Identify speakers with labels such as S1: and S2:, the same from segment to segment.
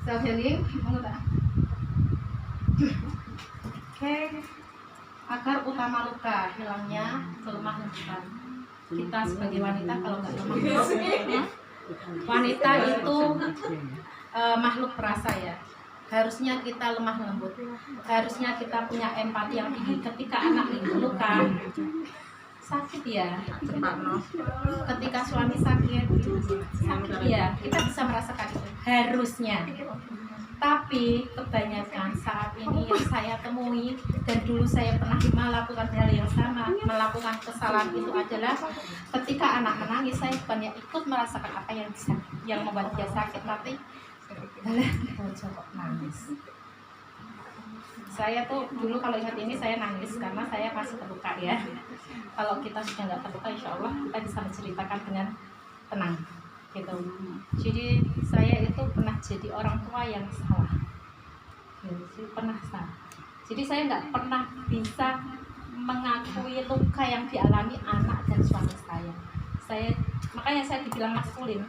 S1: self healing, Oke, agar utama luka hilangnya kelemah lembutan. Kita sebagai wanita kalau nggak lemah lembut, wanita itu makhluk perasa ya. Harusnya kita lemah lembut, harusnya kita punya empati yang tinggi. Ketika anak itu luka, sakit ya, ketika suami sakit ya, kita bisa merasakan itu harusnya. Tapi kebanyakan saat ini yang saya temui, dan dulu saya pernah melakukan hal yang sama, melakukan kesalahan itu adalah ketika anak menangis, saya bukannya ikut merasakan apa yang membuat dia sakit, tapi nangis. Saya tuh dulu kalau ingat ini saya nangis karena saya masih terluka ya. Kalau kita sudah nggak terluka, insya Allah kita bisa menceritakan dengan tenang gitu. Jadi saya itu pernah jadi orang tua yang salah, pernah salah. Jadi saya nggak pernah bisa mengakui luka yang dialami anak dan suami saya. Makanya saya dibilang maskulin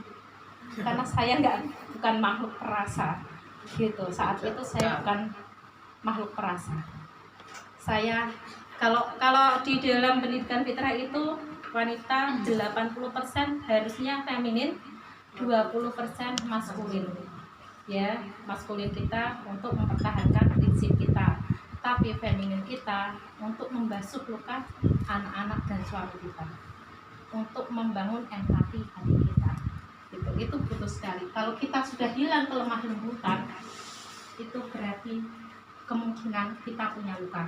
S1: karena saya bukan makhluk perasa gitu. Saat itu saya bukan makhluk perasa. Saya kalau di dalam pendidikan fitrah itu wanita 80% harusnya feminin, 20% maskulin. Ya, maskulin kita untuk mempertahankan prinsip kita, tapi feminin kita untuk membasuh luka anak-anak dan suami kita, untuk membangun empati hati kita. Itu butuh sekali. Kalau kita sudah hilang kelemah lembutan, itu berarti kemungkinan kita punya luka.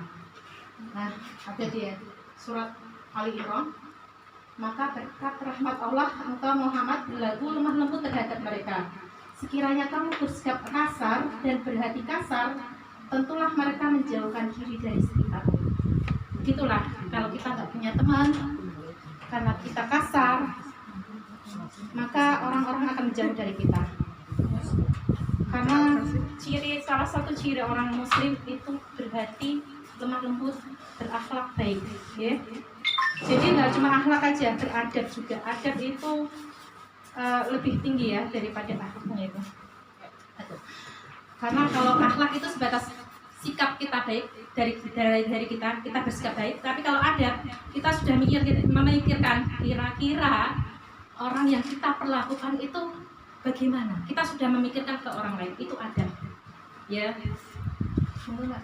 S1: Nah, ada di surat Ali Imran, maka berkat rahmat Allah engkau Muhammad berlaku lemah lembut terhadap mereka. Sekiranya kamu bersikap kasar dan berhati kasar, tentulah mereka menjauhkan diri dari sekitarmu. Begitulah kalau kita nggak punya teman, karena kita kasar, maka orang-orang akan menjauh dari kita. Karena salah satu ciri orang muslim itu berhati lemah lembut, berakhlak baik ya. Jadi nggak cuma akhlak aja, beradab juga. Adab itu lebih tinggi ya daripada akhlaknya itu. Karena kalau akhlak itu sebatas sikap kita baik dari kita bersikap baik. Tapi kalau adab, kita sudah memikirkan kira-kira orang yang kita perlakukan itu bagaimana. Kita sudah memikirkan ke orang lain, itu adab. Ya, enggak.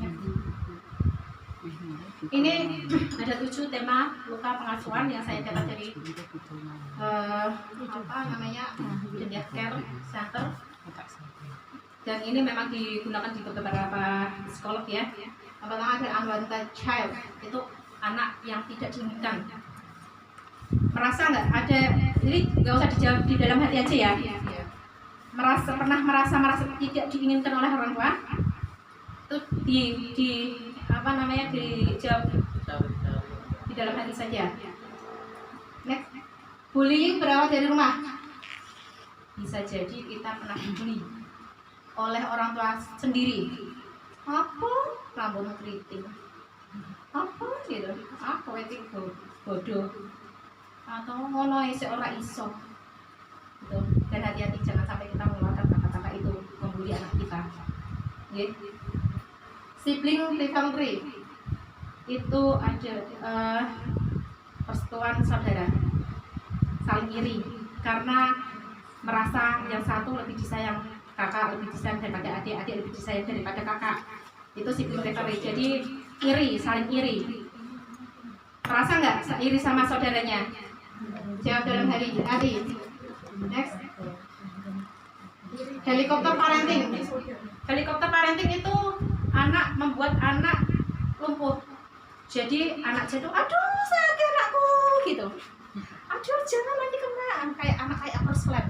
S1: Ya. Ini ada 7 tema luka pengasuhan yang saya catat dari Gender Care Center, dan ini memang digunakan di beberapa psikolog ya. Yang pertama ada unwanted child, itu anak yang tidak diinginkan. Merasa nggak ada, jadi nggak usah dijawab di dalam hati aja ya. Pernah merasa tidak diinginkan oleh orang tua, itu dijawab di dalam hati saja. Next, bullying berawal dari rumah. Bisa jadi kita pernah dibully oleh orang tua sendiri. Apa? Rambutmu keriting. Apa gitu? Aku itu bodoh. Atau ngono ora iso. Gitu. Dan hati-hati jangan sampai kita mengeluarkan kata-kata itu membuli anak kita. Nggih. Sibling rivalry itu ada persetujuan saudara saling iri karena merasa yang satu lebih disayang, kakak lebih disayang daripada adik, adik lebih disayang daripada kakak. Itu sibling rivalry. Jadi iri, saling iri. Merasa nggak iri sama saudaranya? Jawab dalam hari Adi. Next, helikopter parenting. Helikopter parenting itu membuat anak lumpuh. Jadi anak jatuh, aduh sakit anakku gitu. Aduh jangan nanti kena, kayak anak kayak slap.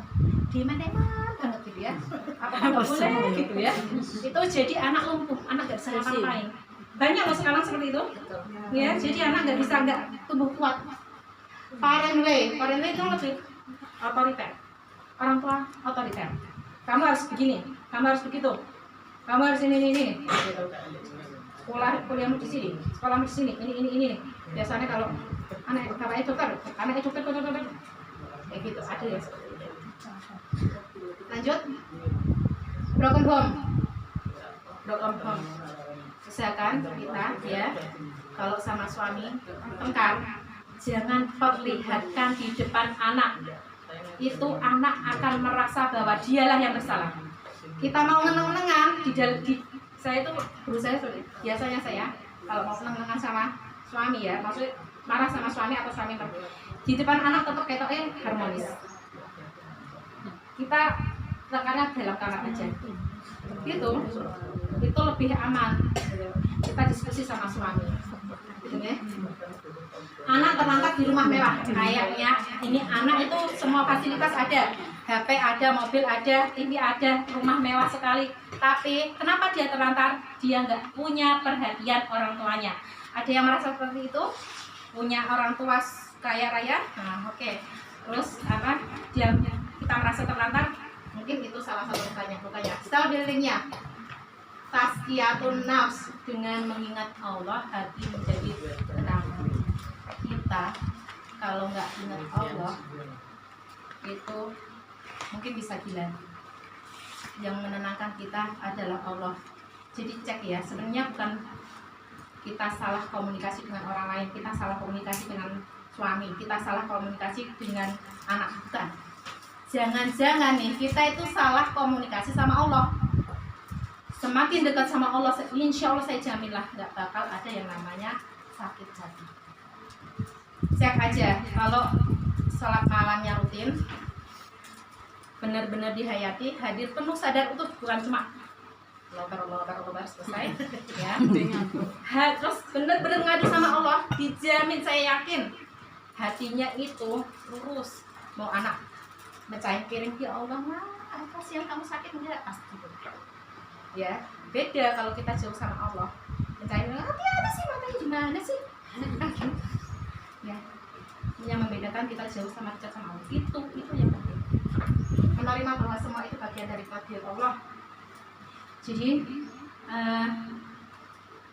S1: Diman-diman banget gitu ya. Apa nggak boleh gitu ya. Itu jadi anak lumpuh, anak nggak bisa ngapain. Banyak loh sekarang seperti itu. Ya, jadi anak nggak tumbuh kuat. Parent way itu lebih otoriter. Orang tua otoriter. Kamu harus begini, kamu harus begitu. Kamu harus ini. Kuliahmu di sini, sekolahmu di sini, ini. Biasanya kalau anaknya dokter, kayak gitu ada ya. Lanjut. Broken home. Usahakan kita ya, kalau sama suami tengkar, jangan perlihatkan di depan anak. Itu anak akan merasa bahwa dialah yang bersalah. Kita mau meneng-menengan saya itu berusaha, biasanya saya kalau mau meneng-menengan sama suami ya, maksudnya marah sama suami atau suami di depan anak tetap harmonis. Kita tekannya dalam kamar aja. Itu lebih aman. Kita diskusi sama suami. Gitu ya. Anak terlantar di rumah mewah. Kayaknya ini anak itu semua fasilitas ada. HP ada, mobil ada, TV ada, rumah mewah sekali. Tapi kenapa dia terlantar? Dia nggak punya perhatian orang tuanya. Ada yang merasa seperti itu? Punya orang tua kaya raya? Nah, oke. Terus kita merasa terlantar? Mungkin itu salah satu lukanya. Style buildingnya, tazkiyatun nafs, dengan mengingat Allah hati menjadi tenang. Kita kalau nggak ingat Allah itu mungkin bisa gila. Yang menenangkan kita adalah Allah. Jadi cek ya, sebenarnya bukan kita salah komunikasi dengan orang lain, kita salah komunikasi dengan suami, kita salah komunikasi dengan anak, bukan. Jangan-jangan nih kita itu salah komunikasi sama Allah. Semakin dekat sama Allah, insya Allah saya jaminlah nggak bakal ada yang namanya sakit hati. Cek aja kalau sholat malamnya rutin, benar-benar dihayati, hadir penuh sadar utuh, bukan cuma lobar selesai ya. Terus benar-benar ngadu sama Allah, dijamin saya yakin hatinya itu lurus. Mau anak mecahin piring, ya Allah apa sih yang kamu sakit enggak, pasti ya. Beda kalau kita jauh sama Allah, mecahin apa sih, matanya gimana sih ya. Yang membedakan kita jauh sama dekat sama Allah itu yang penting, menerima bahwa semua itu bagian dari takdir Allah. Jadi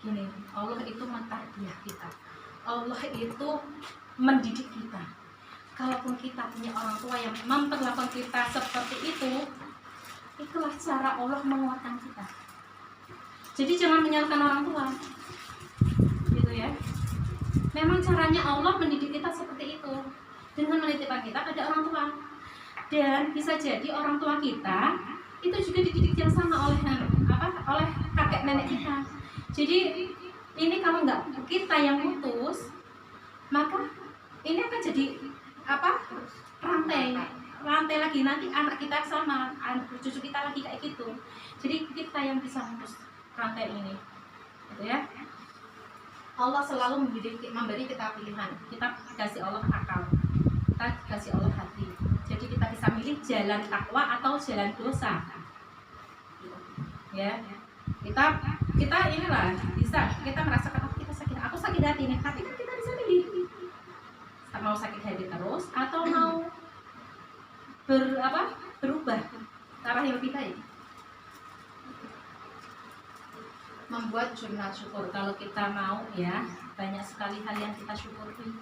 S1: gini, Allah itu mentarbiyah kita, Allah itu mendidik kita. Kalaupun kita punya orang tua yang memperlakukan kita seperti itu, itulah cara Allah menguatkan kita. Jadi jangan menyalahkan orang tua, gitu ya. Memang caranya Allah mendidik kita seperti itu, dengan menitipkan kita pada orang tua. Dan bisa jadi orang tua kita itu juga dididik yang sama oleh kakek nenek kita. Jadi ini kalau nggak kita yang putus, maka ini akan jadi rantai lagi, nanti anak kita sama, cucu kita lagi kayak gitu. Jadi kita yang bisa memutus rantai ini, gitu ya. Allah selalu memberi kita pilihan. Kita kasih Allah akal, kita kasih Allah hati. Jadi kita bisa milih jalan takwa atau jalan dosa, ya. Kita inilah bisa, kita merasakan aku sakit hati nih, tapi kan kita bisa milih mau sakit hati terus atau mau berubah ke arah yang lebih baik. Membuat jurnal syukur, kalau kita mau ya, banyak sekali hal yang kita syukuri.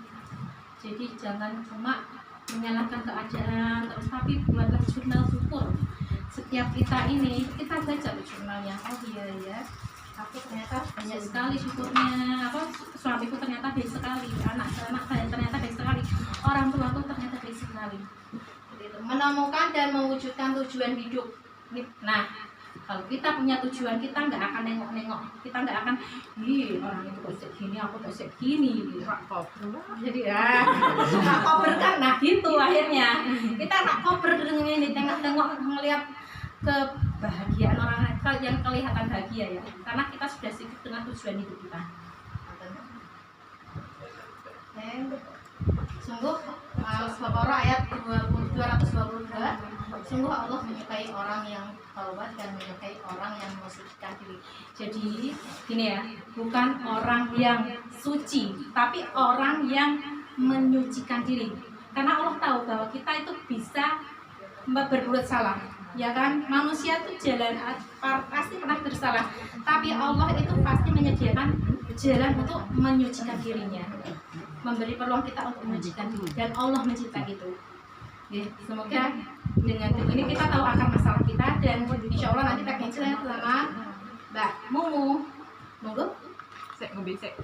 S1: Jadi jangan cuma menyalahkan keadaan terus, tapi buatlah jurnal syukur. Setiap kita baca jurnalnya, oh iya, aku ternyata banyak sekali syukurnya, suamiku ternyata baik sekali, anak saya ternyata baik sekali, orang tuaku ternyata baik sekali. Menemukan dan mewujudkan tujuan hidup. Nah, kalau kita punya tujuan, kita nggak akan nengok-nengok, kita nggak akan orang itu kok gini, aku kok gini, jadi nak koper kan, nah gitu akhirnya kita nak koper dengan ini, tengok-tengok melihat kebahagiaan orang yang kelihatan bahagia ya, karena kita sudah sibuk dengan tujuan hidup kita. Sungguh Al-Baqarah ayat 222, sungguh Allah menyukai orang yang taubat dan menyukai orang yang mensucikan diri. Jadi gini ya, bukan orang yang suci, tapi orang yang menyucikan diri. Karena Allah tahu bahwa kita itu bisa berbuat salah, ya kan? Manusia itu pasti pernah bersalah, tapi Allah itu pasti menyediakan jalan untuk menyucikan dirinya, memberi peluang kita untuk menyucikan diri, dan Allah mencintai itu. Semoga Dengan ini kita tahu akar masalah kita, dan insya Allah nanti teknik sama Mbak Mumu. Monggo.
S2: Sek ngombe sek.